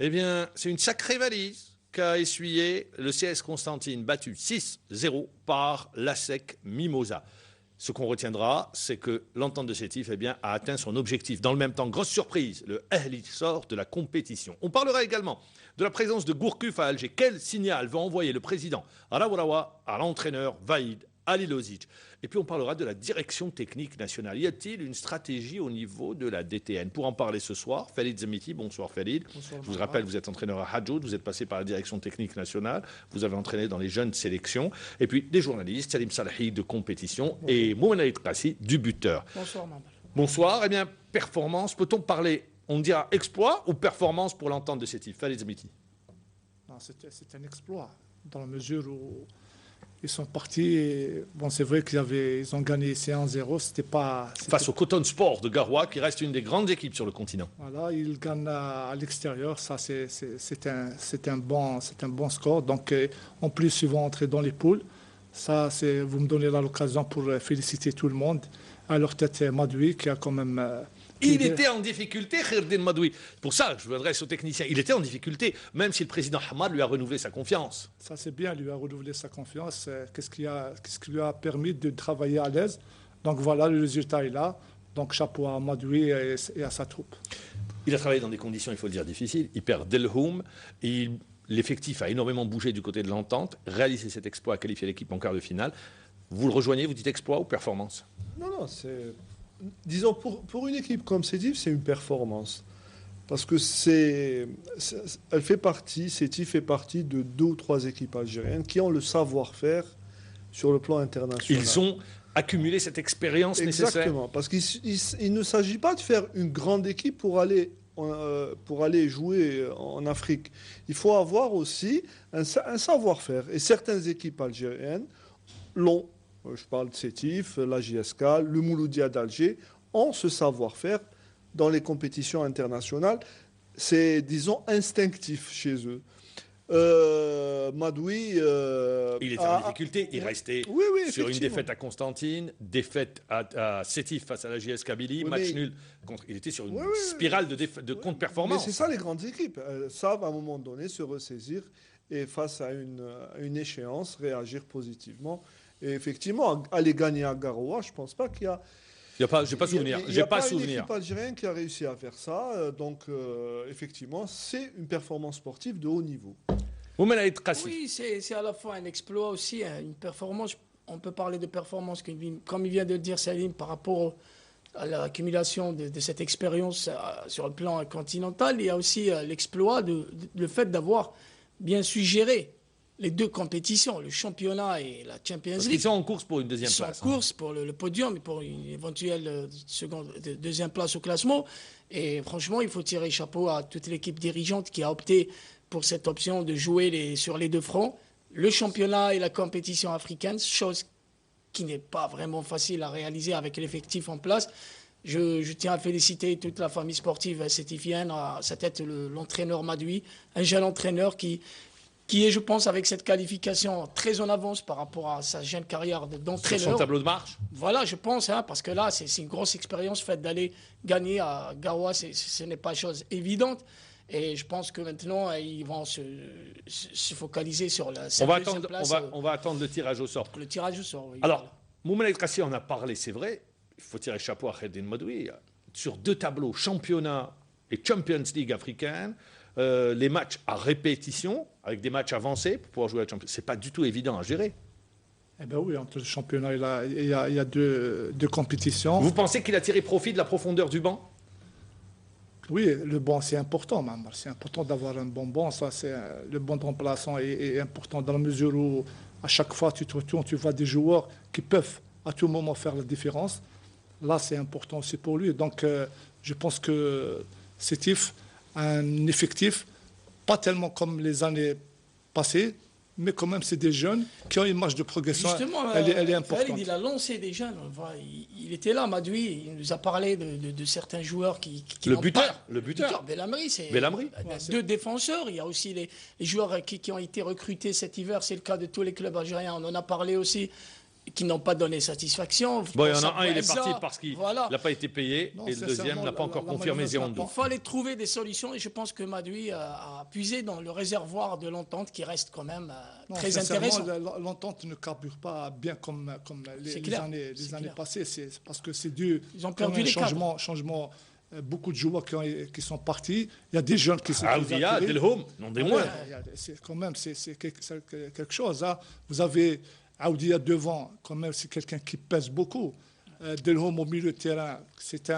Eh bien, c'est une sacrée valise qu'a essuyé le CS Constantine, battu 6-0 par l'ASEC Mimosa. Ce qu'on retiendra, c'est que l'entente de Sétif a atteint son objectif. Dans le même temps, grosse surprise, le Ahli sort de la compétition. On parlera également de la présence de Gourcuff à Alger. Quel signal va envoyer le président Rawarawa à l'entraîneur Vaïd Halilovic? Et puis on parlera de la direction technique nationale. Y a-t-il une stratégie au niveau de la DTN? Pour en parler ce soir, Falid Zemiti, bonsoir Falid. Bonsoir, je vous rappelle, vous êtes entraîneur à Hadjoud, vous êtes passé par la direction technique nationale, vous avez entraîné dans les jeunes sélections. Et puis des journalistes, Salim Salahi de compétition et Moumenaïd Kassi du buteur. Bonsoir Mamal. Bonsoir, eh bien performance, peut-on parler, on dira exploit ou performance pour l'entente de Sétif? Falid Zemiti. C'est un exploit, dans la mesure où ils sont partis. Et, bon, c'est vrai qu'ils ont gagné 1-0. C'était pas. Face au Coton Sport de Garoua, qui reste une des grandes équipes sur le continent. Voilà, ils gagnent à l'extérieur. Ça, c'est un bon score. Donc, en plus, ils vont entrer dans les poules. Ça, vous me donnez l'occasion pour féliciter tout le monde. À leur tête, Madoui, qui a quand même. Il était en difficulté, Khirdin Madoui. Pour ça, je m'adresse aux techniciens. Il était en difficulté, même si le président Hamad lui a renouvelé sa confiance. Ça, c'est bien, lui a renouvelé sa confiance. Qu'est-ce qui lui a permis de travailler à l'aise? Donc voilà, le résultat est là. Donc chapeau à Madoui et à sa troupe. Il a travaillé dans des conditions, il faut le dire, difficiles. Il perd Delhoum. L'effectif a énormément bougé du côté de l'entente. Réaliser cet exploit, qualifier l'équipe en quart de finale. Vous le rejoignez, vous dites exploit ou performance? Non, c'est... Disons, pour une équipe comme Sétif, c'est une performance. Parce que Sétif fait partie de 2 ou 3 équipes algériennes qui ont le savoir-faire sur le plan international. Ils ont accumulé cette expérience nécessaire. Exactement, parce qu'il ne s'agit pas de faire une grande équipe pour aller jouer en Afrique. Il faut avoir aussi un savoir-faire. Et certaines équipes algériennes l'ont. Je parle de Sétif, la JSK, le Mouloudia d'Alger, ont ce savoir-faire dans les compétitions internationales. C'est, disons, instinctif chez eux. Madoui... il était en difficulté, il restait sur une défaite à Constantine, défaite à Sétif face à la JS Kabylie, match nul. Il était sur une spirale de contre-performance. Mais c'est ça les grandes équipes. Elles savent à un moment donné se ressaisir et face à une échéance, réagir positivement. Et effectivement, aller gagner à Garoua, je ne pense pas qu'il y a... J'ai pas souvenir. Il n'y a pas une équipe algérienne qui a réussi à faire ça. Donc, effectivement, c'est une performance sportive de haut niveau. Oui, c'est à la fois un exploit aussi, une performance. On peut parler de performance, comme il vient de le dire Salim, par rapport à l'accumulation de cette expérience sur le plan continental. Il y a aussi l'exploit, le fait d'avoir bien su gérer les 2 compétitions, le championnat et la Champions League. Ils sont en course pour une deuxième place. Ils sont en course pour le podium et pour une éventuelle deuxième place au classement. Et franchement, il faut tirer chapeau à toute l'équipe dirigeante qui a opté pour cette option de jouer sur les 2 fronts, le championnat et la compétition africaine, chose qui n'est pas vraiment facile à réaliser avec l'effectif en place. Je tiens à féliciter toute la famille sportive sétifienne, à sa tête l'entraîneur Madoui, un jeune entraîneur qui est, je pense, avec cette qualification très en avance par rapport à sa jeune carrière d'entraîneur. Sur son tableau de marche? Voilà, je pense, parce que là, c'est une grosse expérience faite d'aller gagner à Garoua, ce n'est pas chose évidente. Et je pense que maintenant, ils vont se focaliser sur la deuxième place. On va attendre le tirage au sort. Le tirage au sort, oui. Alors, Moumenaïd Kassi en a parlé, c'est vrai. Il faut tirer chapeau à Khirdin Madoui. Sur 2 tableaux, championnat et Champions League africaine, les matchs à répétition, avec des matchs avancés pour pouvoir jouer à la Champions League, c'est pas du tout évident à gérer. Eh bien oui, entre le championnat il y a 2 compétitions. Vous pensez qu'il a tiré profit de la profondeur du banc? Oui, le banc, c'est important, Mamar. C'est important d'avoir un bon banc. Ça, le banc de remplaçant est important dans la mesure où, à chaque fois, tu te retournes, tu vois des joueurs qui peuvent à tout moment faire la différence. Là, c'est important aussi pour lui. Donc, je pense que Sétif a un effectif, pas tellement comme les années passées, mais quand même, c'est des jeunes qui ont une marge de progression. Justement, elle est importante. Il a lancé des jeunes. Il était là, Madoui. Il nous a parlé de certains joueurs qui le buteur. Belhamri, c'est Belhamri. 2 défenseurs. Il y a aussi les joueurs qui ont été recrutés cet hiver. C'est le cas de tous les clubs algériens. On en a parlé aussi. qui n'ont pas donné satisfaction. Bon, il y en Pense a à un, il est Breza, parti parce qu'il voilà. n'a pas été payé, Non, et le deuxième n'a pas encore confirmé mayonnaise 0-2. Il fallait trouver des solutions et je pense que Madoui a puisé dans le réservoir de l'entente qui reste quand même Non, très sincèrement, intéressant. l'entente ne carbure pas bien comme C'est les clair, années, c'est les années clair. passées. C'est parce que c'est dû Ils ont quand perdu même les cadres. changement. Beaucoup de joueurs qui sont partis. Il y a des jeunes qui sont Aoudia, Delhomme, non des moindres. C'est quand même c'est quelque chose. Hein. Vous avez Aoudia devant, quand même, c'est quelqu'un qui pèse beaucoup. Delhomme au milieu de terrain, c'est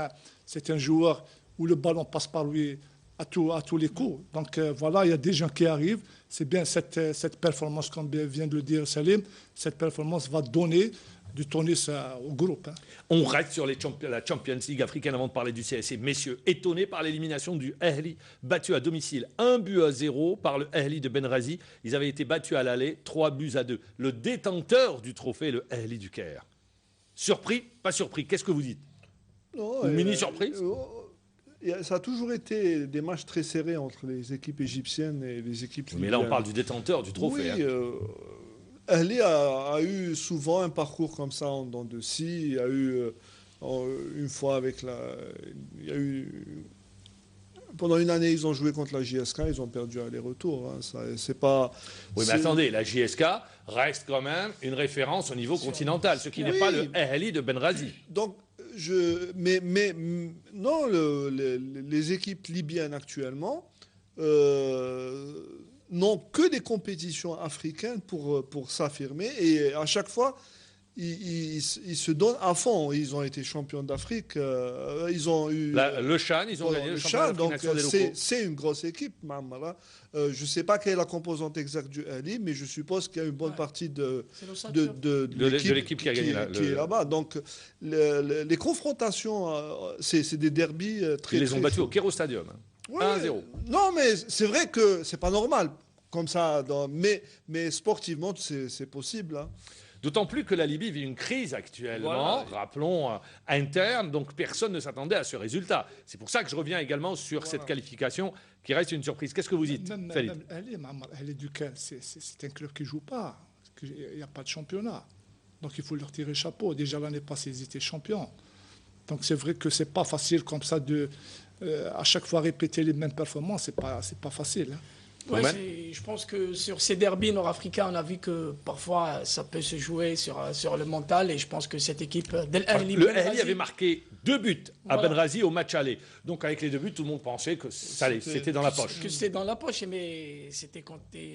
un joueur où le ballon passe par lui à tous les coups. Donc voilà, il y a des gens qui arrivent. C'est bien cette performance, comme vient de le dire Salim, cette performance va donner du tonus au groupe. Hein. On reste sur la Champions League africaine avant de parler du CSC. Messieurs, étonnés par l'élimination du Ahly, battu à domicile 1-0 par le Ahly de Benrazi. Ils avaient été battus à l'aller 3-2. Le détenteur du trophée, le Ahly du Caire. Surpris, pas surpris. Qu'est-ce que vous dites? Non, Une mini-surprise ça a toujours été des matchs très serrés entre les équipes égyptiennes et les équipes Mais là, on libyennes. parle du détenteur du trophée. Oui, Ahly a eu souvent un parcours comme ça en dents de scie. Il y a eu une fois avec il y a eu pendant une année, ils ont joué contre la JSK, ils ont perdu aller-retour. Hein. C'est pas. Oui, mais attendez, la JSK reste quand même une référence au niveau continental, ce qui n'est pas le Ahly de Benrazi. Donc, non, les équipes libyennes actuellement n'ont que des compétitions africaines pour s'affirmer. Et à chaque fois, ils se donnent à fond. Ils ont été champions d'Afrique. Ils ont eu Le Chan, ils ont gagné le championnat donc d'Afrique nationale des locaux. c'est une grosse équipe, Mamara. Je ne sais pas quelle est la composante exacte du Ahly, mais je suppose qu'il y a une bonne partie de l'équipe qui a gagné qui est là-bas. Donc les confrontations, c'est des derbys très. Ils les ont très battus chauds. au Kero Stadium. Ouais, 1-0. Non, mais c'est vrai que c'est pas normal comme ça. Mais sportivement, c'est possible. Hein. D'autant plus que la Libye vit une crise actuellement, rappelons, interne, donc personne ne s'attendait à ce résultat. C'est pour ça que je reviens également sur cette qualification qui reste une surprise. Qu'est-ce que vous dites, Khalid? Elle est du Caire, c'est un club qui ne joue pas. Il n'y a pas de championnat. Donc il faut leur tirer le chapeau. Déjà l'année passée, ils étaient champions. Donc c'est vrai que ce n'est pas facile comme ça de à chaque fois répéter les mêmes performances. Ce n'est pas facile. Hein. Ouais, je pense que sur ces derbys nord-africains, on a vu que parfois ça peut se jouer sur le mental et je pense que cette équipe Le Ahly avait marqué 2 buts à Benrazi au match aller. Donc avec les 2 buts, tout le monde pensait que c'était dans la poche. Que c'était dans la poche, mais c'était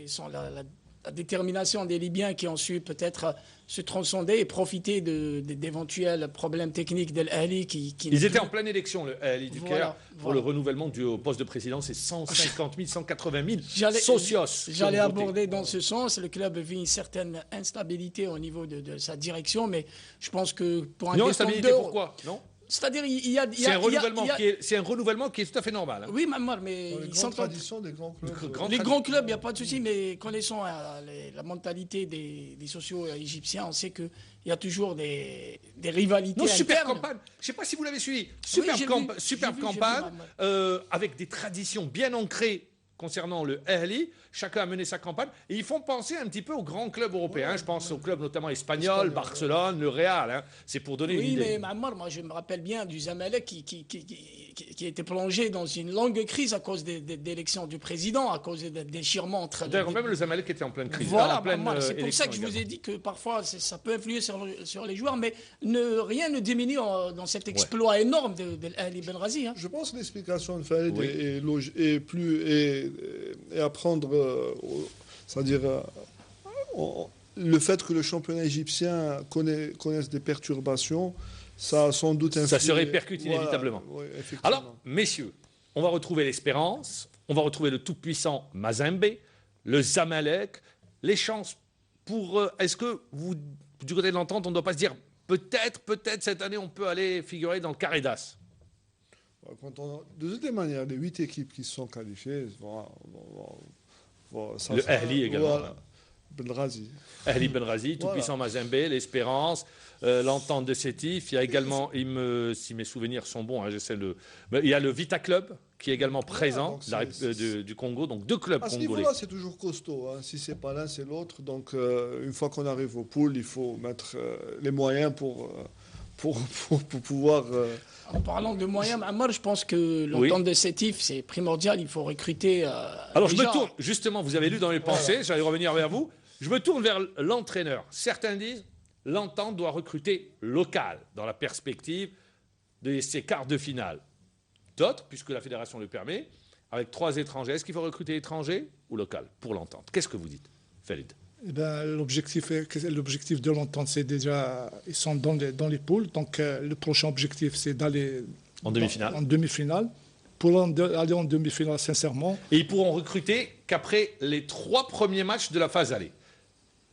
sans la détermination des Libyens qui ont su peut-être se transcender et profiter d'éventuels problèmes techniques de l'Ahly. Ils étaient en pleine élection, le Ahly du Caire, pour voilà. le renouvellement du poste de président. C'est 150 000, 180 000 socios. J'allais aborder dans ce sens. Le club vit une certaine instabilité au niveau de sa direction, mais je pense que pour un instabilité, pourquoi? Non. C'est-à-dire, il y a c'est un renouvellement qui est tout à fait normal. Hein. Oui, mais les grandes traditions des grands clubs. Les grands clubs, il n'y a pas de souci, mais connaissant la mentalité des sociaux égyptiens, on sait qu'il y a toujours des rivalités Non, super internes. campagne. Je ne sais pas si vous l'avez suivi. Oui, Superbe campagne, avec des traditions bien ancrées concernant le Ahly. Chacun a mené sa campagne. Et ils font penser un petit peu aux grands clubs européens. Je pense aux clubs notamment espagnols, Barcelone, le Real. Hein. C'est pour donner une idée. Oui, mais moi, je me rappelle bien du Zamalek qui était plongé dans une longue crise à cause des élections du président, à cause des déchirements entre... D'ailleurs, même le Zamalek était en pleine crise. Voilà, en pleine, c'est pour ça que je vous ai dit que parfois, ça peut influer sur les joueurs, mais rien ne diminue dans cet exploit énorme de l'Ahly Benrazi. Hein. Je pense que l'explication de Farid est à prendre, c'est-à-dire le fait que le championnat égyptien connaisse des perturbations, ça a sans doute influé. Ça se répercute inévitablement. Voilà, effectivement. Alors, messieurs, on va retrouver l'Espérance, on va retrouver le tout-puissant Mazembe, le Zamalek, les chances pour... Est-ce que vous, du côté de l'entente, on ne doit pas se dire peut-être cette année, on peut aller figurer dans le carré d'as? De toutes les manières, les 8 équipes qui se sont qualifiées, le Ahly également. Voilà. Benrazi. Ahly Benrazi, tout-puissant Mazembe, l'Espérance, l'entente de Sétif. Il y a également, si mes souvenirs sont bons, hein, il y a le Vita Club qui est également présent du Congo. Donc 2 clubs à ce congolais. niveau-là, c'est toujours costaud. Hein. Si c'est pas l'un, c'est l'autre. Donc une fois qu'on arrive au pool, il faut mettre les moyens pour pouvoir... En parlant de moyens, Ammar, je pense que l'entente de Sétif, c'est primordial. Il faut recruter. Alors je me tourne, justement, vous avez lu dans mes pensées, j'allais revenir vers vous. Je me tourne vers l'entraîneur. Certains disent l'entente doit recruter local dans la perspective de ces quarts de finale. D'autres, puisque la fédération le permet, avec 3 étrangers. Est-ce qu'il faut recruter étranger ou local pour l'entente? Qu'est-ce que vous dites, Felid? Eh ben, l'objectif de l'entente, c'est déjà, ils sont dans les poules. Donc, le prochain objectif, c'est d'aller en demi-finale. Pour aller en demi-finale, sincèrement. Et ils pourront recruter qu'après les 3 premiers matchs de la phase aller.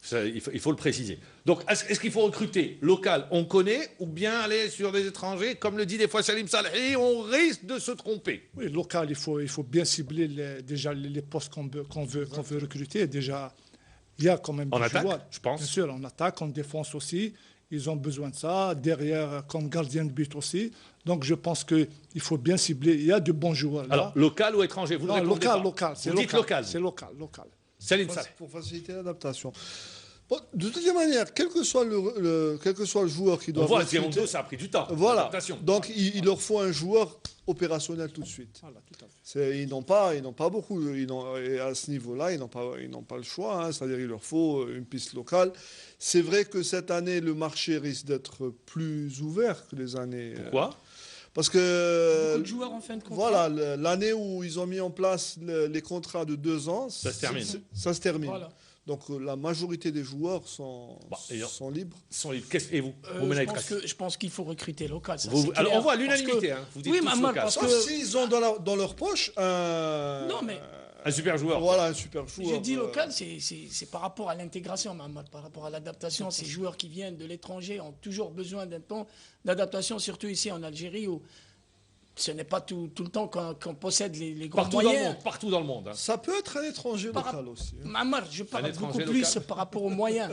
Ça, il faut le préciser. Donc, est-ce qu'il faut recruter local, on connaît, ou bien aller sur des étrangers, comme le dit des fois Salim Salhi, on risque de se tromper? Oui, local, il faut bien cibler déjà les postes qu'on veut recruter. Déjà, il y a quand même en des attaque, joueurs. je pense. Bien sûr, en attaque, en défense aussi. Ils ont besoin de ça. Derrière, comme gardien de but aussi. Donc, je pense qu'il faut bien cibler. Il y a de bons joueurs là. Alors, local ou étranger? Vous le répondez local. Vous dites local. C'est local. Salim Salhi. Pour faciliter l'adaptation. Bon, de toute manière, quel que soit le joueur qui doit... On voit, le ça a pris du temps. Voilà. Donc, il leur faut un joueur opérationnel tout de suite. Voilà, tout à fait. Ils n'ont pas beaucoup. Et à ce niveau-là, ils n'ont pas le choix. Hein. C'est-à-dire qu'il leur faut une piste locale. C'est vrai que cette année, le marché risque d'être plus ouvert que les années... Pourquoi? Parce que... Beaucoup de joueurs en fin de contrat. Voilà, l'année où ils ont mis en place les contrats de 2 ans... Ça se termine. Ça se termine. Voilà. Donc la majorité des joueurs sont libres. Et vous, je pense qu'il faut recruter local. Ça, alors on voit l'unanimité. Hein, vous dites parce que s'ils ont dans leur poche un super joueur. Voilà, un super joueur. J'ai dit local, c'est par rapport à l'intégration, par rapport à l'adaptation. Ces joueurs qui viennent de l'étranger ont toujours besoin d'un temps d'adaptation, surtout ici en Algérie où ce n'est pas tout le temps qu'on possède les grands moyens. Partout dans le monde. Hein. Ça peut être un étranger local aussi. Ammar, je parle beaucoup plus par rapport aux moyens.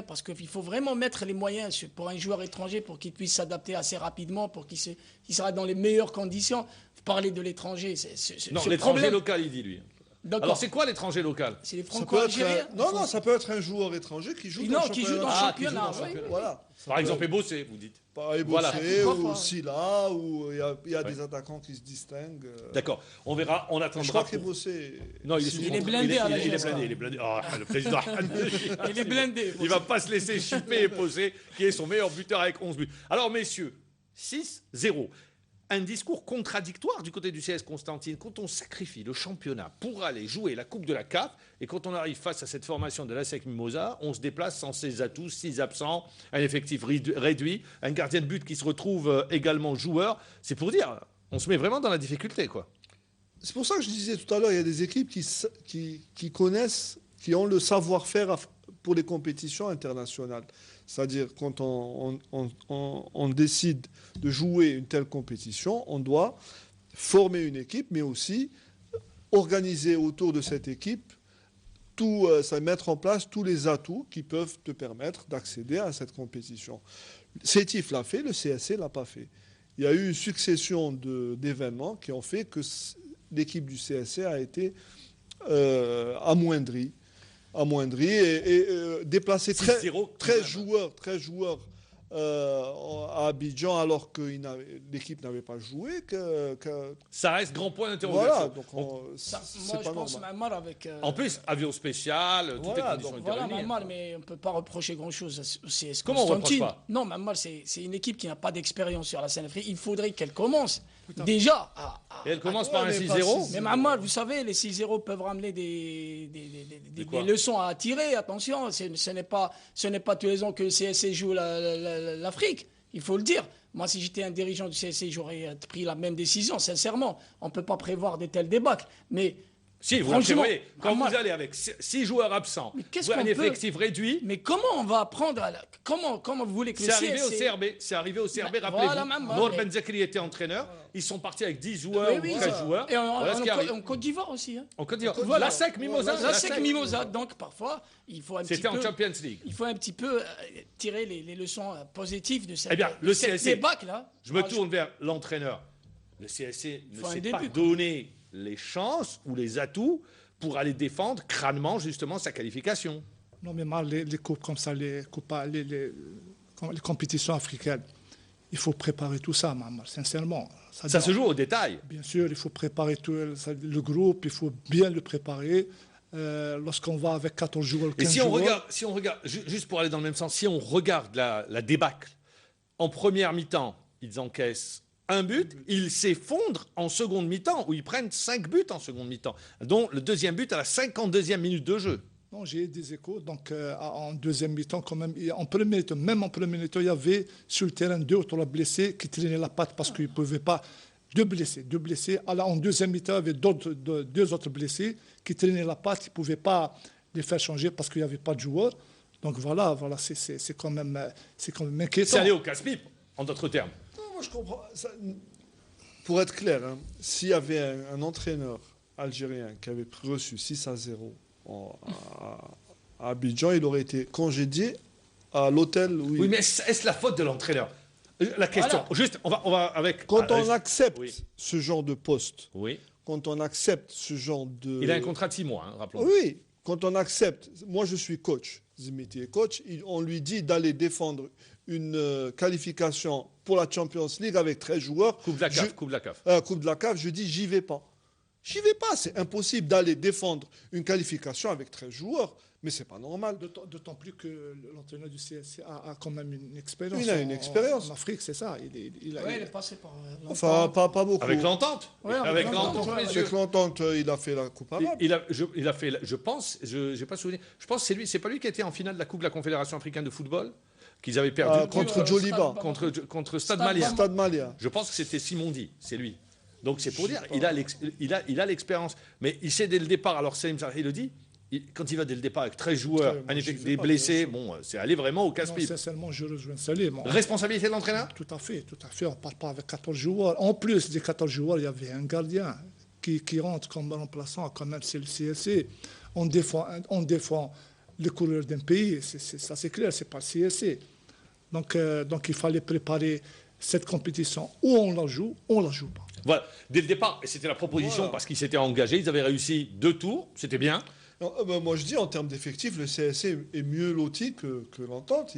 Parce qu'il faut vraiment mettre les moyens pour un joueur étranger pour qu'il puisse s'adapter assez rapidement, pour qu'il sera dans les meilleures conditions. Vous parlez de l'étranger. Non, l'étranger local, il dit lui. Alors c'est quoi l'étranger local? C'est les Franco-Algériens. Non, ça peut être un joueur étranger qui joue dans le championnat. Voilà. Par exemple, Ebossé, vous dites. Ebossé ou Silla, où il y a des attaquants qui se distinguent. D'accord. On verra, on attendra. Je crois qu'Ebossé... Non, il est blindé. Il est blindé. Oh, le président. Il est blindé. Il ne va pas se laisser chipper Ebossé, qui est son meilleur buteur avec 11 buts. Alors, messieurs, 6-0. Un discours contradictoire du côté du CS Constantine. Quand on sacrifie le championnat pour aller jouer la Coupe de la CAF, et quand on arrive face à cette formation de l'ASEC Mimosa, on se déplace sans ses atouts, 6 absents, un effectif réduit, un gardien de but qui se retrouve également joueur. C'est pour dire, on se met vraiment dans la difficulté, quoi. C'est pour ça que je disais tout à l'heure, il y a des équipes qui connaissent, qui ont le savoir-faire pour les compétitions internationales. C'est-à-dire, quand on décide de jouer une telle compétition, on doit former une équipe, mais aussi organiser autour de cette équipe, mettre en place tous les atouts qui peuvent te permettre d'accéder à cette compétition. Sétif l'a fait, le CSC ne l'a pas fait. Il y a eu une succession d'événements qui ont fait que l'équipe du CSC a été amoindrie et déplacer 13 joueurs à Abidjan alors que l'équipe n'avait pas joué. Ça reste grand point d'interrogation. Voilà, donc moi je pense Ammar avec... En plus, avion spécial, toutes les conditions étaient réunies. Ammar, mais on ne peut pas reprocher grand-chose au CS Comment on ne reproche pas? Non, mais Ammar, c'est une équipe qui n'a pas d'expérience sur la scène africaine. Il faudrait qu'elle commence déjà et elle commence par un 6-0. Mais Ammar, vous savez, les 6-0 peuvent ramener des leçons à tirer. Attention, ce n'est pas tous les ans que le CSC joue l'Afrique. Il faut le dire. Moi, si j'étais un dirigeant du CSC, j'aurais pris la même décision, sincèrement. On ne peut pas prévoir de tels débâcles. Mais Si, vous Franchement, voyez, quand moi- vous allez avec 6 joueurs absents, Mais qu'est-ce vous avez un qu'on peut- effectif réduit, Mais comment on va apprendre comment vous voulez que c'est le arrivé au CSC CRB. C'est arrivé au CRB, Bah, rappelez-vous. voilà, maman, Nour mais- Ben Zakri était entraîneur. Ils sont partis avec 10 joueurs Oui, oui, ou 13 ça. joueurs. Et Voilà ce qui arrive. en Côte d'Ivoire aussi. Hein. En Côte d'Ivoire. Voilà. La SEC Mimosa. La SEC Mimosa. Donc parfois, il faut un petit C'était en peu. Champions League. Il faut un petit peu tirer les leçons positives de cette, Eh bien, le cette CSC, débâcle-là. Je me tourne vers l'entraîneur. Le CSC ne faut un s'est début, pas quoi. donné les chances ou les atouts pour aller défendre crânement justement sa qualification. Non, mais mal, les coupes comme ça, les compétitions africaines, il faut préparer tout ça, maman, sincèrement. Ça se joue au détail. Bien sûr, il faut préparer tout le groupe, il faut bien le préparer. Lorsqu'on va avec 14 joueurs, 15 Et si joueurs, on regarde, juste pour aller dans le même sens, si on regarde la débâcle, en première mi-temps, ils encaissent un but, ils s'effondrent en seconde mi-temps, où ils prennent 5 buts en seconde mi-temps, dont le deuxième but à la 52e minute de jeu. non, j'ai des échos. Donc, en deuxième mi-temps, quand même, en premier mi-temps, même en premier mi-temps, il y avait sur le terrain 2 ou 3 blessés qui traînaient la patte parce qu'ils ne pouvaient pas. Deux blessés. Alors, en deuxième mi-temps, il y avait deux autres blessés qui traînaient la patte. Ils ne pouvaient pas les faire changer parce qu'il n'y avait pas de joueurs. Donc, voilà c'est quand même inquiétant. C'est aller au casse-pipe, en d'autres termes. Non, moi je comprends. Pour être clair, hein, s'il y avait un entraîneur algérien qui avait reçu 6-0 à Abidjan, il aurait été congédié à l'hôtel où Oui, mais est-ce la faute de l'entraîneur? La question, juste, on va avec... Quand on accepte oui. ce genre de poste, Oui, quand on accepte ce genre de... il a un contrat de 6 mois, hein, rappelons. Oui, quand on accepte... Moi, je suis coach. Zimiti est coach. On lui dit d'aller défendre une qualification pour la Champions League avec 13 joueurs. Coupe de la CAF, coupe de la CAF. Coupe de la CAF, je dis, j'y vais pas. J'y vais pas. C'est impossible d'aller défendre une qualification avec 13 joueurs. Mais c'est pas normal. D'autant plus que l'entraîneur du CSC a quand même une expérience. Il a une expérience. En Afrique, c'est ça. Il est passé par. Enfin, pas beaucoup. Avec l'entente. Ouais, avec avec l'entente, l'entente, messieurs. Avec l'entente, il a fait la Coupe arabe. Il a fait, je pense, je n'ai pas souvenir, je pense que c'est lui, c'est pas lui qui était en finale de la Coupe de la Confédération africaine de football, qu'ils avaient perdu Contre Joliba. contre Stade Malien. Stade Malien. Je pense que c'était Simondi, c'est lui. Donc c'est pour dire, il a l'expérience, mais il sait dès le départ, alors Salim Sarhi le dit, quand il va dès le départ avec 13 joueurs, Moi, un j'y effet, vais des pas, blessés, bien sûr. bon, c'est aller vraiment au Non, casse-pipe. sincèrement, je rejoins Salim. Responsabilité de l'entraîneur? Tout à fait. On ne parle pas avec 14 joueurs. En plus des 14 joueurs, il y avait un gardien qui rentre comme remplaçant, quand même, c'est le CSC. On défend les couleurs d'un pays, ça c'est clair, c'est pas le CSC. Donc il fallait préparer cette compétition. Ou on la joue pas. Voilà, dès le départ, et c'était la proposition Voilà. parce qu'ils s'étaient engagés, ils avaient réussi 2 tours, c'était bien. Non, moi, je dis, en termes d'effectifs, le CSC est mieux loti que l'entente.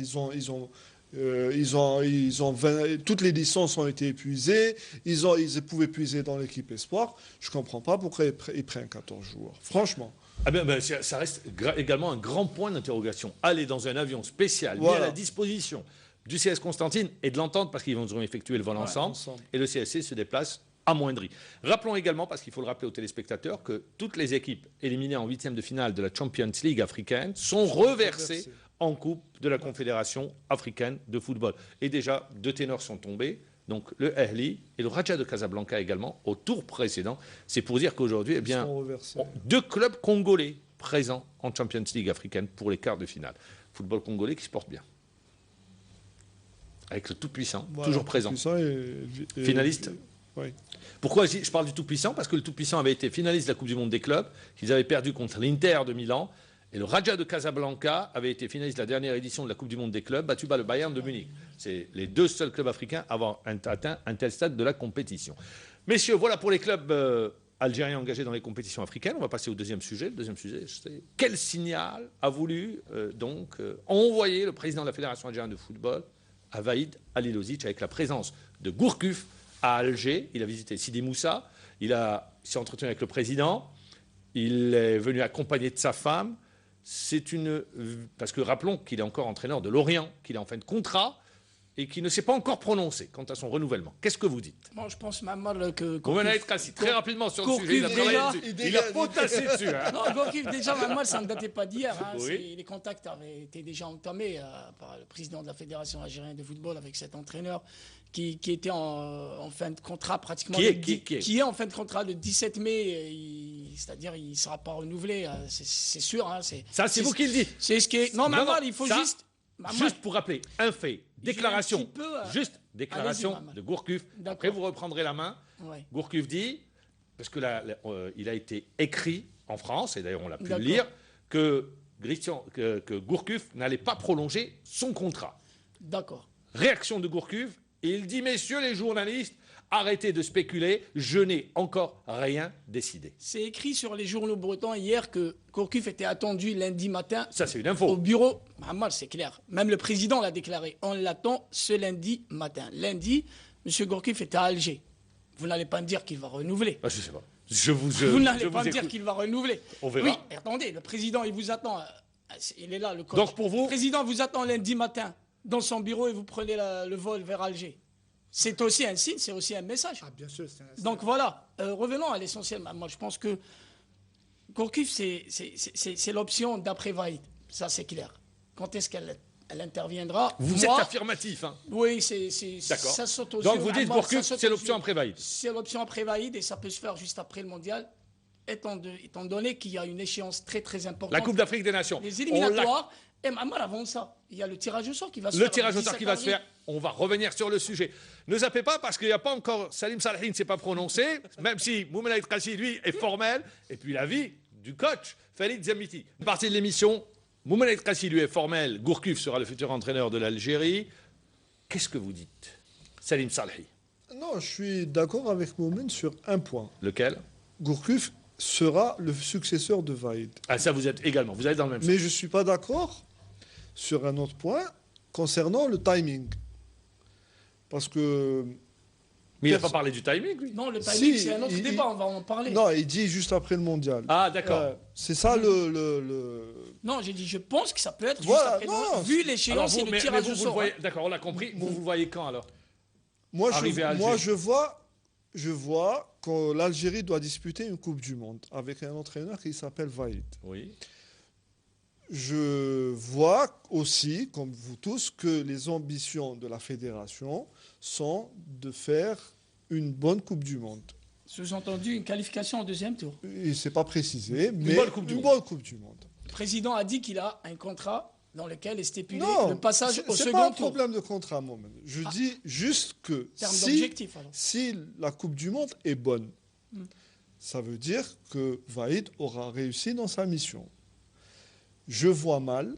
Toutes les licences ont été épuisées. Ils pouvaient puiser dans l'équipe espoir. Je ne comprends pas pourquoi ils prennent 14 joueurs. Franchement. Ah ben, ça reste également un grand point d'interrogation. Aller dans un avion spécial mis Voilà. à la disposition du CS Constantine et de l'entente parce qu'ils vont effectuer le vol ensemble, et le CSC se déplace amoindri. Rappelons également, parce qu'il faut le rappeler aux téléspectateurs, que toutes les équipes éliminées en huitième de finale de la Champions League africaine sont reversées en Coupe de la Confédération africaine de football. Et déjà, 2 ténors sont tombés. Donc le Ahli et le Raja de Casablanca également au tour précédent. C'est pour dire qu'aujourd'hui, eh bien, sont reversés. 2 clubs congolais présents en Champions League africaine pour les quarts de finale. Football congolais qui se porte bien. Avec le tout-puissant, Voilà, toujours présent. Tout-puissant Finaliste. Oui. Pourquoi je parle du tout-puissant? Parce que le tout-puissant avait été finaliste de la Coupe du Monde des clubs, qu'ils avaient perdu contre l'Inter de Milan. Et le Raja de Casablanca avait été finaliste de la dernière édition de la Coupe du Monde des clubs, battu par le Bayern de Munich. C'est les 2 seuls clubs africains à avoir atteint un tel stade de la compétition. Messieurs, voilà pour les clubs algériens engagés dans les compétitions africaines. On va passer au deuxième sujet. Le deuxième sujet, c'est quel signal a voulu envoyer le président de la Fédération algérienne de football à Vaïd Halilovic avec la présence de Gourcuff à Alger. Il a visité Sidi Moussa, il s'est entretenu avec le président, il est venu accompagné de sa femme. Parce que rappelons qu'il est encore entraîneur de Lorient, qu'il est en fin de contrat et qui ne s'est pas encore prononcé quant à son renouvellement. Qu'est-ce que vous dites? Moi, je pense même que. Gourcuff, très rapidement sur le Gourcuff, sujet, il a travaillé déjà, dessus. Il a potassé dessus. Hein. Non, Gourcuff, déjà, Mamad, ça ne datait pas d'hier. Hein. Oui. Les contacts avaient été déjà entamés par le président de la Fédération algérienne de football avec cet entraîneur qui était en fin de contrat pratiquement. Qui est en fin de contrat le 17 mai, c'est-à-dire il ne sera pas renouvelé, c'est sûr. Hein, ça, c'est vous qui le dites. C'est ce qui est. Non, Mamad, il faut juste. Juste pour rappeler un fait, déclaration, déclaration de Gourcuff. Après, vous reprendrez la main. Ouais. Gourcuff dit, parce que il a été écrit en France, et d'ailleurs on l'a pu le lire, que Gourcuff n'allait pas prolonger son contrat. D'accord. Réaction de Gourcuff, et il dit, messieurs les journalistes, arrêtez de spéculer, je n'ai encore rien décidé. C'est écrit sur les journaux bretons hier que Gourcuff était attendu lundi matin. Ça, c'est une info. Au bureau. Mal, c'est clair. Même le président l'a déclaré. On l'attend ce lundi matin. Lundi, M. Gourcuff était à Alger. Vous n'allez pas me dire qu'il va renouveler. Ah, je ne sais pas. Vous n'allez pas me dire qu'il va renouveler. On verra. Oui, attendez, le président, il vous attend. Il est là, le coach. Donc pour vous, le président vous attend lundi matin dans son bureau et vous prenez le vol vers Alger. C'est aussi un signe, c'est aussi un message. Ah, bien sûr, c'est un... Donc voilà, revenons à l'essentiel. Moi, je pense que Gourcuff, c'est l'option d'après Vaïd. Ça, c'est clair. Quand est-ce qu'elle interviendra? Vous êtes affirmatif. Hein. Oui, d'accord. Ça saute aux Donc yeux. vous dites Gourcuff, c'est l'option après Vaïd. C'est l'option après Vaïd et ça peut se faire juste après le mondial, étant donné qu'il y a une échéance très très importante. La Coupe d'Afrique des Nations. Les éliminatoires. Et même avant ça, il y a le tirage au sort qui va se faire. Le tirage au sort qui va se faire, on va revenir sur le sujet. Ne zappez pas parce qu'il n'y a pas encore, Salim Salhi ne s'est pas prononcé, même si Mohamed Kassi, lui, est formel. Et puis l'avis du coach, Khalid Zamiti. Une partie de l'émission, Mohamed Kassi, lui, est formel. Gourcuff sera le futur entraîneur de l'Algérie. Qu'est-ce que vous dites, Salim Salhi? Non, je suis d'accord avec Mohamed sur un point. Lequel? Gourcuff sera le successeur de Vaïd. Ah, ça, vous êtes également. Vous êtes dans le même sens. Mais je ne suis pas d'accord sur un autre point concernant le timing. Parce que... Mais il n'a pas parlé du timing, lui. Non, le timing, Si, c'est un autre débat, on va en parler. Non, il dit juste après le mondial. Ah, d'accord. C'est ça le... Non, j'ai dit, je pense que ça peut être Voilà, juste après non, le mondial, vu l'échéance et le tirage vous au le sort. voyez, d'accord, on l'a compris. Vous le voyez quand, alors? Moi, Arrivé à Alger. je vois que l'Algérie doit disputer une Coupe du Monde avec un entraîneur qui s'appelle Vaïd. Oui. Je vois aussi, comme vous tous, que les ambitions de la fédération sont de faire une bonne Coupe du Monde. Sous-entendu, une qualification en deuxième tour. Il ne s'est pas précisé, mais bonne Coupe du Monde. bonne Coupe du Monde. Le président a dit qu'il a un contrat dans lequel est stipulé Non, le passage au c'est second pas un tour. problème de contrat, Mohamed. Je dis juste que Terme d'objectif, alors. si la Coupe du Monde est bonne, ça veut dire que Vaïd aura réussi dans sa mission. Je vois mal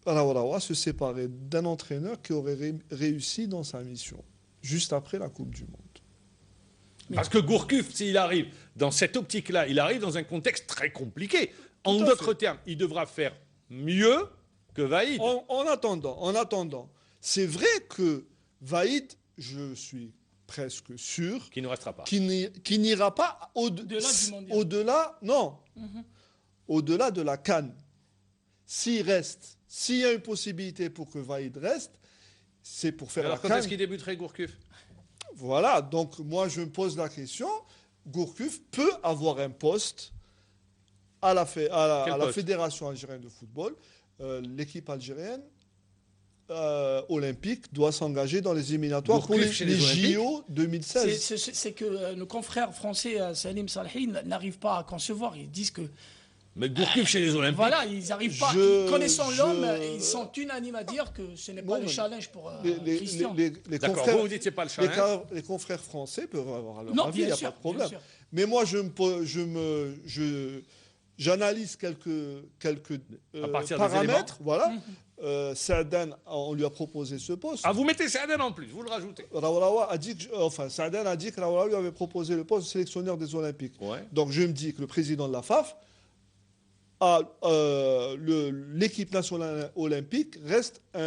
Raouraoua se séparer d'un entraîneur qui aurait réussi dans sa mission, juste après la Coupe du Monde. Parce que Gourcuff, s'il arrive dans cette optique-là, il arrive dans un contexte très compliqué. En d'autres termes, il devra faire mieux que Vaïd. En attendant, c'est vrai que Vaïd, je suis presque sûr, Qui ne restera pas. qui n'ira pas Au-delà du mondial. au-delà de la CAN. S'il reste, s'il y a une possibilité pour que Vaïd reste, c'est pour faire Alors la quand CAN. est-ce qu'il débuterait Gourcuff? Voilà, donc moi je me pose la question, Gourcuff peut avoir un poste à la Fédération algérienne de football. L'équipe algérienne olympique doit s'engager dans les éliminatoires pour Gourcuff chez les JO 2016. C'est que nos confrères français, Salim Salhi, n'arrivent pas à concevoir. Ils disent que, Mais Gourcuff chez les Olympiques. voilà, ils n'arrivent pas. Connaissant l'homme, ils sont unanimes à dire que ce n'est pas le challenge pour Christian. Les D'accord, confrères, vous dites c'est pas le challenge. les confrères français peuvent avoir leur Non, avis, il n'y bien a sûr, pas de problème. bien sûr. Mais moi, j'analyse quelques À partir des paramètres. Voilà. Saadan, on lui a proposé ce poste. Ah, vous mettez Saaden en plus, vous le rajoutez. Raouraoua a dit Saadan a dit que Raouraoua lui avait proposé le poste de sélectionneur des Olympiques. Ouais. Donc je me dis que le président de la FAF, l'équipe nationale olympique reste Il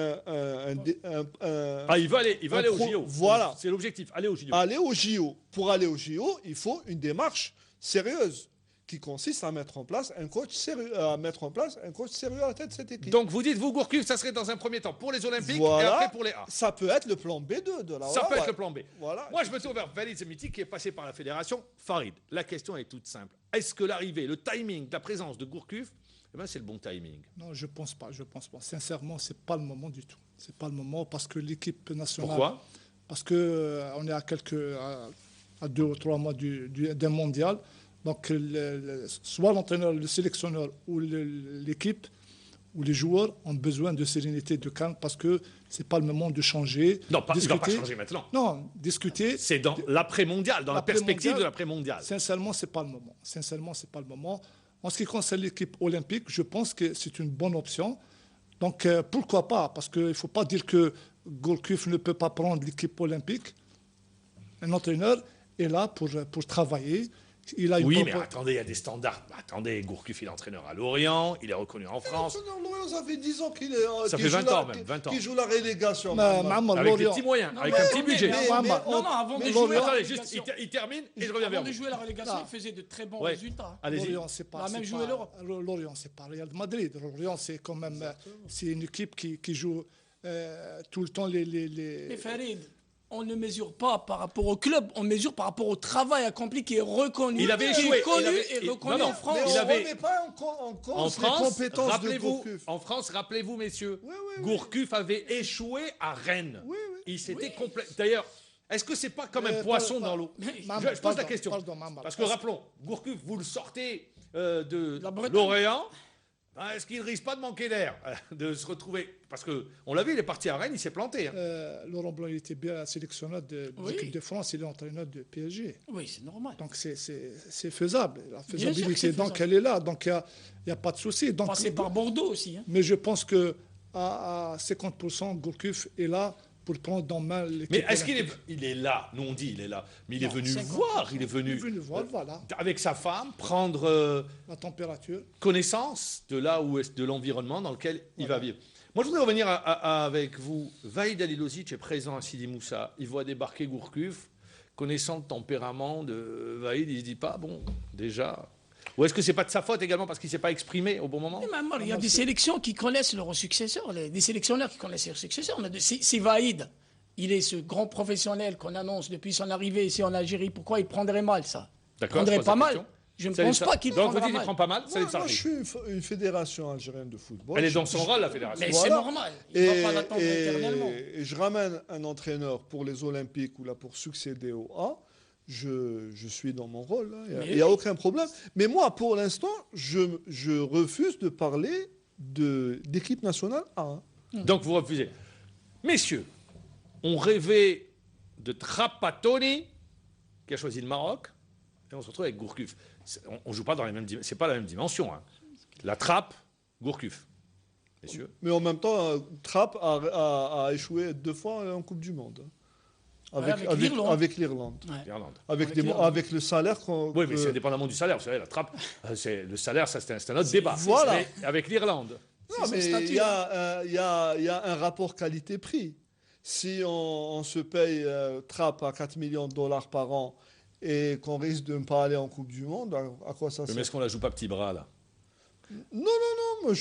va aller au JO. Voilà. C'est l'objectif, aller au JO. aller au JO. Pour aller au JO, il faut une démarche sérieuse qui consiste à mettre en place un coach sérieux, à la tête de cette équipe. Donc vous dites, vous, Gourcuff, ça serait dans un premier temps pour les Olympiques et après pour les A. Ça peut être le plan B2 de la Ça peut être le plan B. Voilà. Moi, je me tourne vers Walid Zemiti qui est passé par la fédération. Farid, la question est toute simple. Est-ce que l'arrivée, le timing, la présence de Gourcuff, eh ben, c'est le bon timing? Non, je pense pas. Sincèrement, c'est pas le moment du tout. C'est pas le moment parce que l'équipe nationale. Pourquoi? Parce que on est à 2 ou 3 mois d'un mondial. Donc, soit l'entraîneur, le sélectionneur ou l'équipe ou les joueurs ont besoin de sérénité, de calme, parce que c'est pas le moment de changer. Non, il ne va pas changer maintenant. Non, discuter. C'est dans l'après-mondial, dans la perspective de l'après-mondial. Sincèrement, c'est pas le moment. En ce qui concerne l'équipe olympique, je pense que c'est une bonne option. Donc, pourquoi pas? Parce qu'il ne faut pas dire que Gourcuff ne peut pas prendre l'équipe olympique. Un entraîneur est là pour travailler. Oui, mais attendez, il y a des standards. Attendez, Gourcuff, il est entraîneur à Lorient, il est reconnu en France. Lorient, ça fait 10 ans qu'il est. Ça fait 20 ans même, 20 ans. Qu'il joue la relégation. Avec des petits moyens, avec un petit budget. Non, avant de jouer. Attendez, juste, il termine et je reviens vers Avant vous. de jouer la relégation, il faisait de très bons résultats. Allez-y. Lorient, c'est pas. On a même joué l'Europe. Lorient, c'est pas Real Madrid. Lorient, c'est quand même. C'est une équipe qui joue tout le temps les. Mais Farid, on ne mesure pas par rapport au club, on mesure par rapport au travail accompli qui est reconnu. Il avait échoué. Et reconnu en France. Mais Il on avait- ne remet pas en cause En les France, compétences de rappelez-vous, Gourcuff. en France, rappelez-vous, messieurs, Oui, oui. Gourcuff avait échoué à Rennes. Oui, oui. Il s'était D'ailleurs, est-ce que c'est pas comme un poisson dans l'eau? Je pose la question. Parce que rappelons, Gourcuff, vous le sortez de La Bretagne. Lorient. Est-ce qu'il ne risque pas de manquer d'air, de se retrouver? Parce qu'on l'a vu, il est parti à Rennes, il s'est planté. Laurent Blanc, il était bien sélectionneur de l'équipe de France, il est entraîneur de PSG. Oui, c'est normal. Donc c'est faisable. La sûr que faisabilité, c'est donc faisable. elle est là. Donc il n'y a pas de souci. Donc, Passer par Bordeaux aussi. Hein. mais je pense que à 50%, Gourcuff est là pour prendre dans main l'équipe. Mais est-ce qu'il olympique. il est là? Nous on dit il est là. Mais il est Non, venu 50%. voir, il est Il est venu venu voir, voilà, avec sa femme prendre la température. connaissance de là où est de l'environnement dans lequel il va vivre. Moi, je voudrais revenir avec vous. Vahid Halilovic est présent à Sidi Moussa. Il voit débarquer Gourcuff. Connaissant le tempérament de Vahid, il ne se dit pas, bon, déjà... Ou est-ce que c'est pas de sa faute également parce qu'il ne s'est pas exprimé au bon moment? Mais même, il y a des sélections qui connaissent leurs successeurs, des sélectionneurs qui connaissent leurs successeurs. Si Vahid, il est ce grand professionnel qu'on annonce depuis son arrivée ici en Algérie, pourquoi il prendrait mal ça? Il D'accord, prendrait je pose pas la mal. question. Je ne C'est pense ça. pas qu'il Donc vous prendra dites qu'il mal. prend pas mal, c'est Moi, je suis une fédération algérienne de football. Elle est dans son rôle, la fédération. Mais Voilà. c'est normal. Il ne va pas l'attendre éternellement. Et je ramène un entraîneur pour les Olympiques ou là pour succéder au A. Je suis dans mon rôle. Il n'y a aucun problème. Mais moi, pour l'instant, je refuse de parler d'équipe nationale A. Donc vous refusez. Messieurs, on rêvait de Trapattoni, qui a choisi le Maroc, et on se retrouve avec Gourcuff. On ne joue pas dans les mêmes dimensions. C'est pas la même dimension. Hein. La trappe, Gourcuff. Messieurs. Mais en même temps, Trapp a échoué 2 fois en Coupe du Monde. Avec l'Irlande. Avec l'Irlande. Ouais. Irlande. Avec le salaire qu'on. Oui, mais c'est indépendamment du salaire. Vous savez, la trappe, le salaire, ça, c'est un autre débat. Voilà. Mais avec l'Irlande. Non, son mais statut, il y a un rapport qualité-prix. Si on se paye Trapp à 4 millions de dollars par an et qu'on risque de ne pas aller en Coupe du Monde, à quoi ça Mais sert? est-ce qu'on la joue pas petit bras, là? Non, moi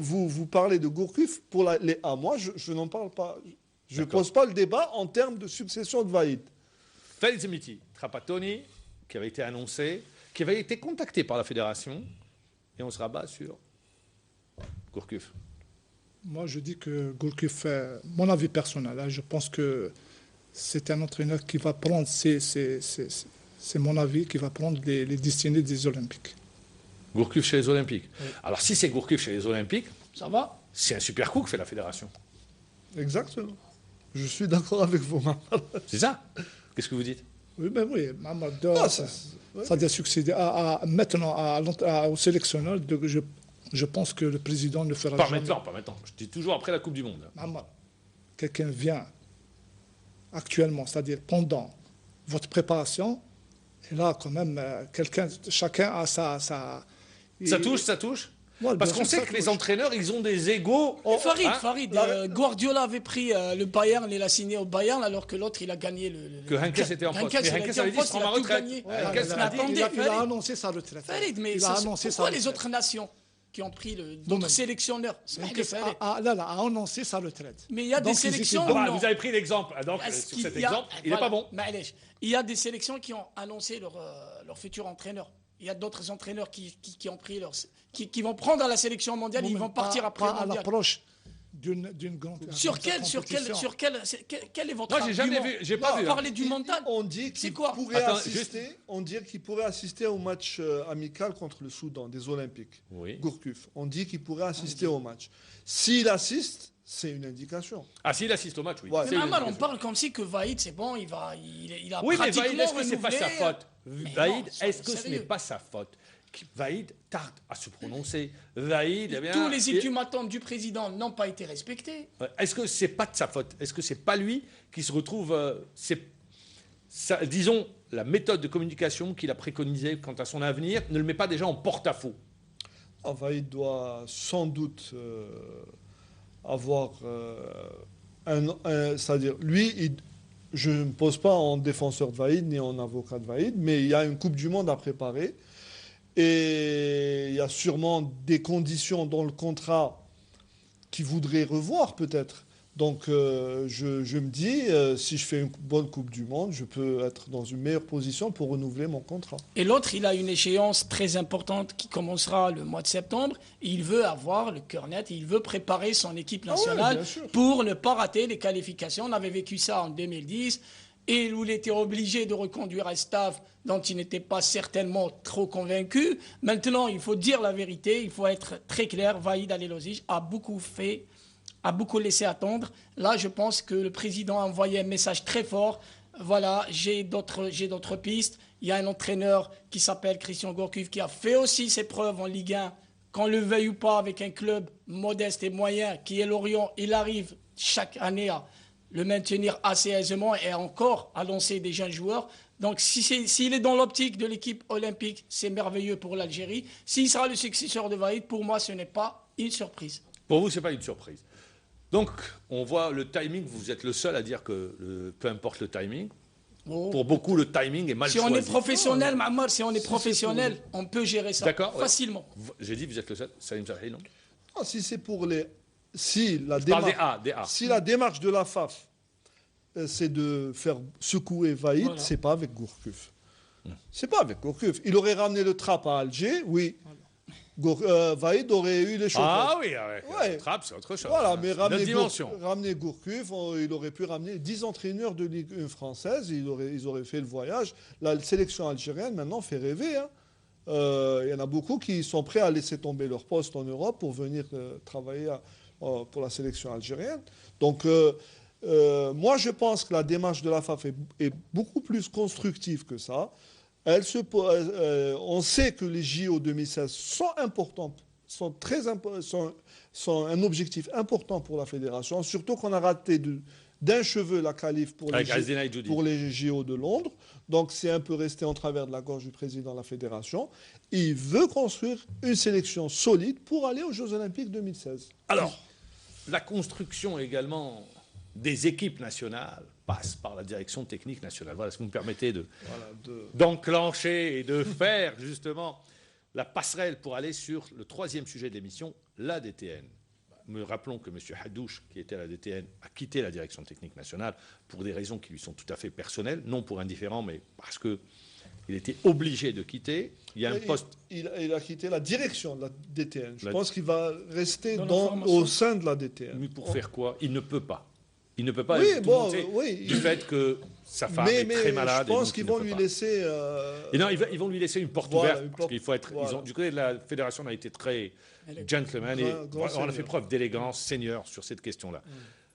vous parlez de Gourcuff pour les A. Moi, je n'en parle pas. Je ne pose pas le débat en termes de succession de Vahid. Walid Zemiti, Trapattoni, qui avait été annoncé, qui avait été contacté par la fédération, et on se rabat sur Gourcuff. Moi, je dis que Gourcuff, mon avis personnel, hein, je pense que c'est un entraîneur qui va prendre, c'est mon avis, qui va prendre les destinées des Olympiques. Gourcuff chez les Olympiques. Oui. Alors si c'est Gourcuff chez les Olympiques, Ça va? c'est un super coup que fait la fédération. Exactement. Je suis d'accord avec vous, Mamad. C'est ça? Qu'est-ce que vous dites? Oui, ben oui, Mamad, Ah, ça doit succéder maintenant au sélectionneur. Je pense que le président ne fera Pas jamais. maintenant, pas maintenant. Je dis toujours après la Coupe du Monde. Mamad, quelqu'un vient actuellement, c'est-à-dire pendant votre préparation, et là, quand même, chacun a sa... Ça touche, ça touche? Ouais, Parce bien qu'on sûr, sait ça que les touche. entraîneurs, ils ont des égos. Farid, Guardiola avait pris le Bayern, il a signé au Bayern, alors que l'autre, il a gagné le... Que Heynckes était en poste. Mais il a Heynckes été en avait dit, je poste, prends il ma a tout retraite. gagné. Heynckes Mais l'a dit. attendez, Il a Farid, annoncé sa retraite. Farid, mais il a annoncé pourquoi sa les retraite. autres nations qui ont pris Non, d'autres mais- sélectionneurs a annoncé sa retraite. Mais il y a des Donc, ils étaient sélections bons. où Ah, non. vous avez pris l'exemple. Donc, Est-ce sur qu'il cet y a- exemple, il n'est voilà, pas bon. Maëlèche, il y a des sélections qui ont annoncé leur futur entraîneur. Il y a d'autres entraîneurs qui ont pris qui vont prendre la sélection mondiale, ils vont partir après le à mondial. l'approche d'une grande Sur quel est votre Moi, j'ai jamais argument? vu, j'ai pas vu. Parler du mental. On dit C'est qu'il quoi pourrait Attends, assister. On dit qu'il pourrait assister au match amical contre le Soudan des Olympiques. Oui. Gourcuff. On dit qu'il pourrait assister au match. S'il assiste, c'est une indication. Ah, s'il assiste au match, oui. Ouais. C'est Mais une Mamar, on indication. parle comme si que Vaïd, c'est bon, il a Oui, mais pratiquement Vaïd, est-ce que c'est pas sa renouvelé, faute Mais Vaïd, non, soyons est-ce que ce sérieux. n'est pas sa faute Vaïd tarde à se prononcer. Vaïd, eh bien, Tous les ultimatums du président n'ont pas été respectés. est-ce que c'est pas de sa faute? Est-ce que c'est pas lui qui se retrouve disons, la méthode de communication qu'il a préconisée quant à son avenir ne le met pas déjà en porte-à-faux? Vaïd doit sans doute avoir c'est-à-dire, lui, je ne me pose pas en défenseur de Vaïd ni en avocat de Vaïd, mais il y a une Coupe du Monde à préparer. Et il y a sûrement des conditions dans le contrat qu'il voudrait revoir peut-être. Donc je me dis, si je fais une bonne Coupe du Monde, je peux être dans une meilleure position pour renouveler mon contrat. Et l'autre, il a une échéance très importante qui commencera le mois de septembre. Il veut avoir le cœur net, il veut préparer son équipe nationale bien sûr. pour ne pas rater les qualifications. On avait vécu ça en 2010, et où il était obligé de reconduire un staff dont il n'était pas certainement trop convaincu. Maintenant, il faut dire la vérité, il faut être très clair. Vaïd Halilhodzic a beaucoup laissé attendre. Là, je pense que le président a envoyé un message très fort. Voilà, j'ai d'autres pistes. Il y a un entraîneur qui s'appelle Christian Gourcuff qui a fait aussi ses preuves en Ligue 1. Qu'on le veuille ou pas, avec un club modeste et moyen qui est Lorient, il arrive chaque année à le maintenir assez aisément et encore à lancer des jeunes joueurs. Donc, s'il est dans l'optique de l'équipe olympique, c'est merveilleux pour l'Algérie. S'il sera le successeur de Vaïd, pour moi, ce n'est pas une surprise. Pour vous, ce n'est pas une surprise. Donc, on voit le timing, vous êtes le seul à dire que peu importe le timing. Oh. Pour beaucoup, le timing est mal Si choisi. on est professionnel, Mahamar, si on est professionnel, on peut gérer ça D'accord, ouais. facilement. J'ai dit, vous êtes le seul. Salim Zahi, non? Ah, si c'est pour les... Si la Je parle démarche... des A. Si la démarche de la FAF, c'est de faire secouer Vaïd, Voilà. c'est pas avec Gourcuff. C'est pas avec Gourcuff. Il aurait ramené le trap à Alger, oui. Vaïd aurait eu les choses. Ah oui, avec Ouais. Trapp, c'est autre chose. Voilà, hein. mais C'est une autre ramener, dimension. ramener Gourcuff, il aurait pu ramener 10 entraîneurs de Ligue 1 française, ils auraient fait le voyage. La sélection algérienne, maintenant, fait rêver. Hein. Il y en a beaucoup qui sont prêts à laisser tomber leur poste en Europe pour venir travailler pour la sélection algérienne. Donc, moi, je pense que la démarche de la FAF est beaucoup plus constructive que ça. On sait que les JO 2016 sont importants, sont un objectif important pour la fédération, surtout qu'on a raté d'un cheveu la qualif pour Avec Azdina et Djoudi. les JO de Londres. Donc c'est un peu resté en travers de la gorge du président de la fédération. Il veut construire une sélection solide pour aller aux Jeux Olympiques 2016. Alors, la construction également des équipes nationales passe par la direction technique nationale. Voilà, si vous me permettez d'enclencher et de faire justement la passerelle pour aller sur le troisième sujet de l'émission, la DTN. Nous rappelons que M. Hadouche, qui était à la DTN, a quitté la direction technique nationale pour des raisons qui lui sont tout à fait personnelles, non pour indifférent, mais parce qu'il était obligé de quitter. Il y a un poste... Il a quitté la direction de la DTN. Je pense qu'il va rester Dans au sein de la DTN. Mais pour faire quoi? Il ne peut pas. Il ne peut pas Oui, être bon, tourmenté oui. du fait que sa femme est très malade. Je et pense donc qu'ils il ne vont peut lui pas. laisser... Et non, ils vont lui laisser une porte Voilà, ouverte. une Parce porte- qu'il faut être. voilà. Du côté de la fédération, on a été très gentleman et Grand on a seigneur. fait preuve d'élégance, seigneur, sur cette question-là.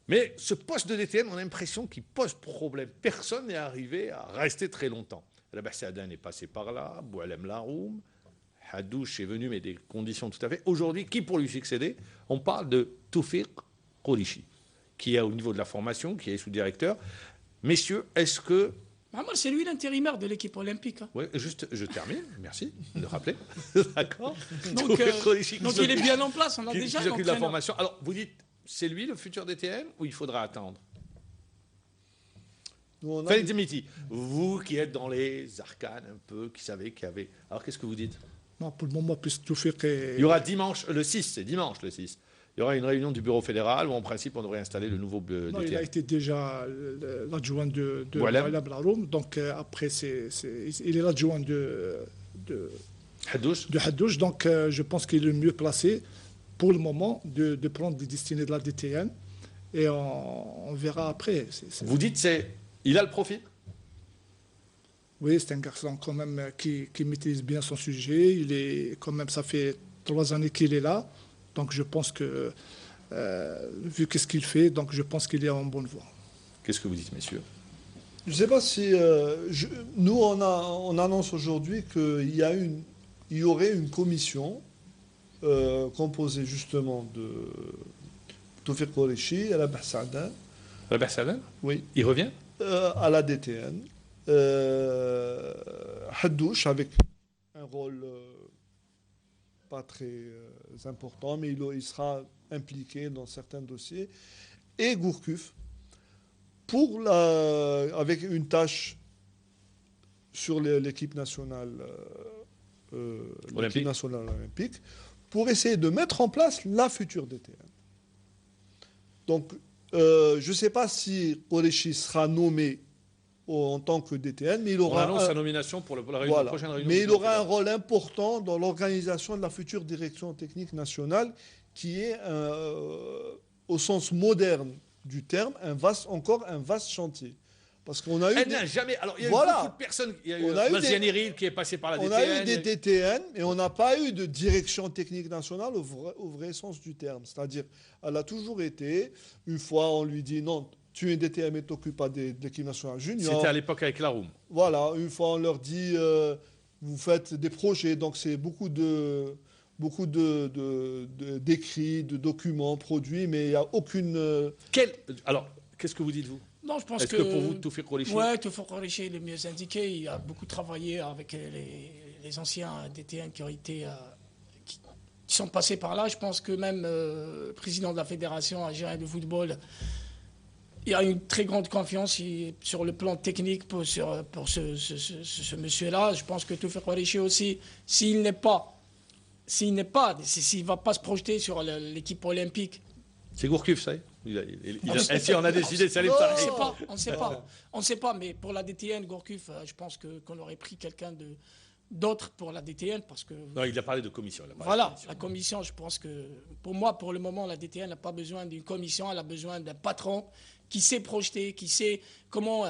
Mais ce poste de DTN, on a l'impression qu'il pose problème. Personne n'est arrivé à rester très longtemps. Rabah Saadane est passé par là, Boualem Laroum, Hadouche est venu, mais des conditions tout à fait. Aujourd'hui, qui pour lui succéder? On parle de Toufiq Qorichi, qui est au niveau de la formation, qui est sous-directeur. Messieurs, est-ce que Amar, c'est lui l'intérimaire de l'équipe olympique. Hein. Oui, juste, je termine, merci de le rappeler. D'accord. Donc il est bien en place, on a déjà qui s'occupe de la l'entraîneur. formation. Alors, vous dites, c'est lui le futur DTN ou il faudra attendre? Nous, on a- Félix Dimiti, vous qui êtes dans les arcanes un peu, qui savez qu'il y avait... Alors, qu'est-ce que vous dites? Non, pour le moment, puisque tout fait que... Il y aura dimanche, le 6, c'est dimanche le 6. Il y aura une réunion du bureau fédéral où, en principe, on devrait installer le nouveau Non, il a DTN. été déjà l'adjoint de Voilà. Walid Blaroum. Donc après, il est l'adjoint de Hadouche. Haddouche. Donc je pense qu'il est le mieux placé pour le moment de prendre les destinées de la DTN. Et on verra après. Vous dites, il a le profil? Oui, c'est un garçon quand même qui maîtrise bien son sujet. Il est quand même, ça fait 3 années qu'il est là. Donc je pense que, vu qu'est-ce qu'il fait, donc je pense qu'il est en bonne voie. Qu'est-ce que vous dites, messieurs? Je ne sais pas si... nous, on annonce aujourd'hui qu'il y aurait une commission composée justement de Toufik Koreshi, Rabah Saada, Robert Sadan, oui, il revient? à la DTN, Haddouche avec un rôle pas très important, mais il sera impliqué dans certains dossiers, et Gourcuff, avec une tâche sur l'équipe nationale, Olympique. olympique, pour essayer de mettre en place la future DTN. Donc, je ne sais pas si Koreshi sera nommé en tant que DTN, mais il On aura annonce sa nomination pour la voilà. prochaine réunion. Mais du il bureau aura un fédéral. rôle important dans l'organisation de la future direction technique nationale, qui est, au sens moderne du terme, encore un vaste chantier. Parce qu'on a eu Elle n'a jamais. Alors, il y a eu Voilà. beaucoup de personnes. Il y a eu On a eu Maziane des- Iril qui est passé par la on DTN. a eu des DTN, mais on n'a pas eu de direction technique nationale au vrai sens du terme. C'est-à-dire, elle a toujours été, une fois on lui dit non, tu es DTN mais tu t'occupes pas de l'équipe nationale junior. C'était à l'époque avec Laroum. Voilà, une fois on leur dit vous faites des projets, donc c'est beaucoup d'écrits, de documents produits, mais il n'y a aucune. Alors, qu'est-ce que vous dites, vous? Non, je pense Est-ce que pour vous, Toufik Koreshi? Ouais, Toufik Koreshi est le mieux indiqué. Il a beaucoup travaillé avec les anciens DTN qui ont été... qui sont passés par là. Je pense que même le président de la fédération algérienne de football, il a une très grande confiance sur le plan technique pour ce monsieur-là. Je pense que Toufik Koreshi aussi, s'il ne va pas se projeter sur l'équipe olympique. C'est Gourcuff, ça y est. Ainsi, on a décidé, ça allait On tarder. ne sait pas, mais pour la DTN, Gourcuff, je pense qu'on aurait pris quelqu'un d'autre pour la DTN parce que... Non, il a parlé de commission. Voilà, la commission, je pense que pour moi, pour le moment, la DTN n'a pas besoin d'une commission, elle a besoin d'un patron qui sait projeter, qui sait comment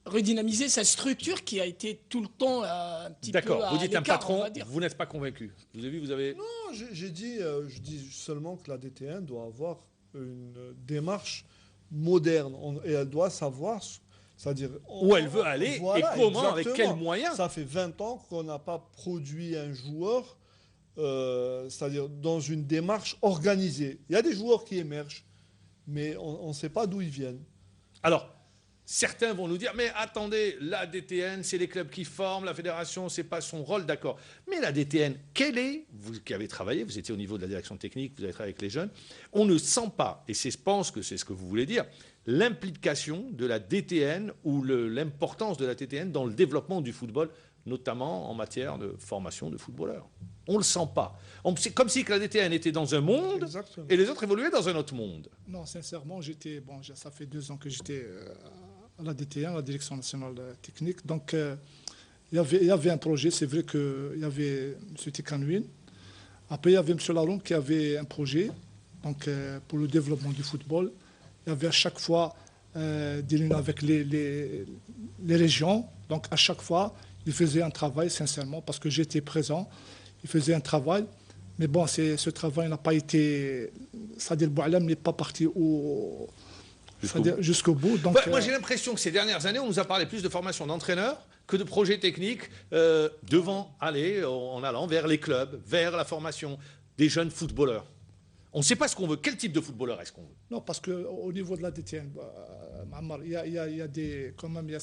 redynamiser sa structure qui a été tout le temps un petit peu D'accord, à vous dites un l'écart, patron, on va dire. vous n'êtes pas convaincu. Vous avez vu, vous avez... Non, je dis seulement que la DTN doit avoir une démarche moderne et elle doit savoir, c'est-à-dire Où elle veut aller et comment, avec exactement. quels moyens. Ça fait 20 ans qu'on n'a pas produit un joueur, c'est-à-dire dans une démarche organisée. Il y a des joueurs qui émergent, mais on ne sait pas d'où ils viennent. Alors, certains vont nous dire, mais attendez, la DTN, c'est les clubs qui forment, la fédération, c'est pas son rôle, d'accord. Mais la DTN, quelle est, vous qui avez travaillé, vous étiez au niveau de la direction technique, vous avez travaillé avec les jeunes, on ne sent pas, et je pense que c'est ce que vous voulez dire, l'implication de la DTN ou l'importance de la DTN dans le développement du football, notamment en matière de formation de footballeurs. On ne le sent pas. C'est comme si que la DTN était dans un monde Exactement. et les autres évoluaient dans un autre monde. Non, sincèrement, ça fait 2 ans que j'étais à la DTN, la Direction nationale technique. Donc, il y avait un projet. C'est vrai qu'il y avait M. Tekanouine. Après, il y avait M. Laroum qui avait un projet donc, pour le développement du football. Il y avait à chaque fois des liens avec les régions. Donc, à chaque fois, il faisait un travail, sincèrement, parce que j'étais présent. Il faisait un travail. Mais bon, ce travail n'a pas été... C'est-à-dire, Boualem n'est pas parti jusqu'au bout. Donc, Moi, j'ai l'impression que ces dernières années, on nous a parlé plus de formation d'entraîneurs que de projets techniques en allant vers les clubs, vers la formation des jeunes footballeurs. On ne sait pas ce qu'on veut. Quel type de footballeur est-ce qu'on veut? non, parce qu'au niveau de la DTN, Mammar, il y a des... Quand même, il y a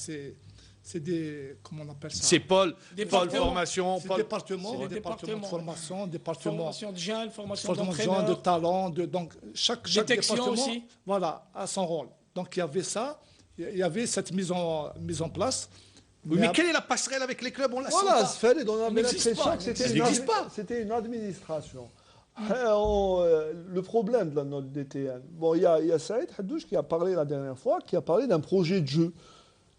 c'est des, comment on appelle ça? C'est Paul Département. formation, C'est Paul. département, C'est département de département. formation, département Formation de jeunes, formation de gens, de d'entraîneurs. talent, donc chaque Détection département, aussi. voilà, a son rôle. Donc il y avait ça, il y avait cette mise en place. Oui, mais quelle est la passerelle avec les clubs? On la sent Voilà, pas. Sfel, on avait n'existe l'impression pas, que ça n'existe pas. c'était une administration. Le problème de notre DTN, bon, il y a Saïd Haddouche qui a parlé la dernière fois, qui a parlé d'un projet de jeu.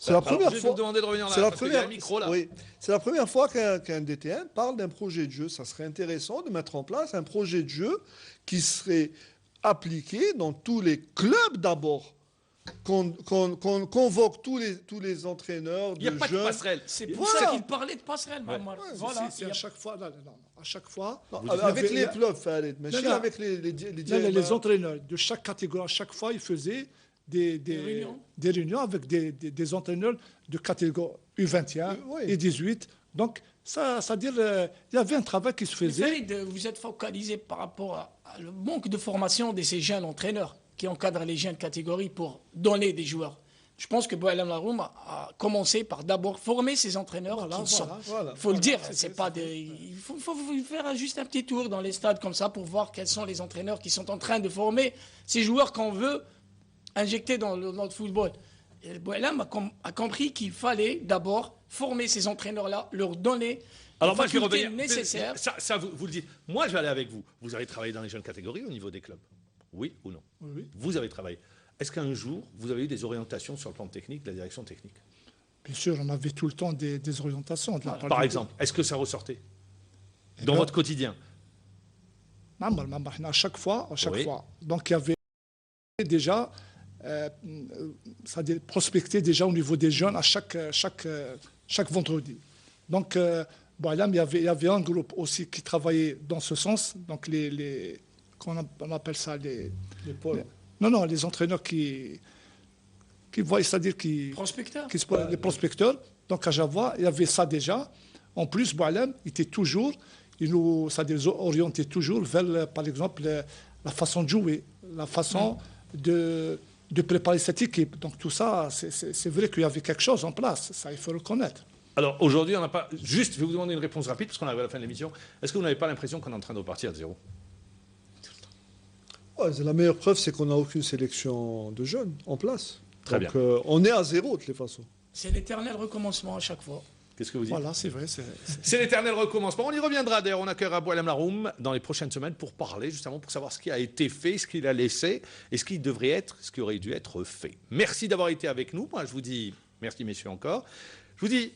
C'est la première Je vais fois. vous demander de revenir là, C'est la parce qu'il y a première. un micro là. Oui, c'est la première fois qu'un DTN parle d'un projet de jeu. Ça serait intéressant de mettre en place un projet de jeu qui serait appliqué dans tous les clubs d'abord. Qu'on convoque tous les entraîneurs Il n'y a de pas de jeunes. passerelle. C'est pour Voilà. ça qu'il parlait de passerelle, Mamar. Voilà. C'est à chaque fois, à chaque fois. Non, Vous avec dites- les clubs, Farid, mais Non, chez non. avec les Les entraîneurs de chaque catégorie, à chaque fois, ils faisaient des réunions avec des entraîneurs de catégorie U21 Oui. et 18. Donc, ça veut dire il y avait un travail qui se Mais faisait. Farid, vous êtes focalisé par rapport à le manque de formation de ces jeunes entraîneurs qui encadrent les jeunes catégories pour donner des joueurs. Je pense que Boualem Laroum a commencé par d'abord former ses entraîneurs. Voilà. Il faut le dire, c'est pas des. Il faut faire juste un petit tour dans les stades comme ça pour voir quels sont les entraîneurs qui sont en train de former ces joueurs qu'on veut injecter dans le football. Et Boualem a compris qu'il fallait d'abord former ces entraîneurs-là, leur donner Alors les moi, je vais facultés revenir. nécessaires. Ça vous le dites. Moi, je vais aller avec vous. Vous avez travaillé dans les jeunes catégories au niveau des clubs? Oui ou non? Oui. Vous avez travaillé. Est-ce qu'un jour, vous avez eu des orientations sur le plan technique, de la direction technique? Bien sûr, on avait tout le temps des orientations. Par exemple, est-ce que ça ressortait dans ben, votre quotidien? À chaque fois. Oui. Donc, il y avait déjà, c'est-à-dire prospecter déjà au niveau des jeunes à chaque vendredi. Donc, il y avait un groupe aussi qui travaillait dans ce sens. Donc, on appelle ça les pôles. les entraîneurs qui voient, c'est-à-dire Prospecteurs. les prospecteurs. Donc, à Java, il y avait ça déjà. En plus, Boualem était toujours, il nous orientait toujours vers, par exemple, la façon de jouer, la façon de préparer cette équipe. Donc, tout ça, c'est vrai qu'il y avait quelque chose en place. Ça, il faut le reconnaître. Alors aujourd'hui, on n'a pas. Juste, je vais vous demander une réponse rapide parce qu'on arrive à la fin de l'émission. Est-ce que vous n'avez pas l'impression qu'on est en train de repartir de zéro? Ouais, la meilleure preuve, c'est qu'on n'a aucune sélection de jeunes en place. Très Donc, bien. on est à zéro de toutes les façons. C'est l'éternel recommencement à chaque fois. Qu'est-ce que vous dites? Voilà, c'est vrai. C'est l'éternel recommencement. On y reviendra d'ailleurs. On accueillera Boualem Laroum dans les prochaines semaines pour parler justement, pour savoir ce qui a été fait, ce qu'il a laissé et ce qui devrait être, ce qui aurait dû être fait. Merci d'avoir été avec nous. Moi, je vous dis merci messieurs encore. Je vous dis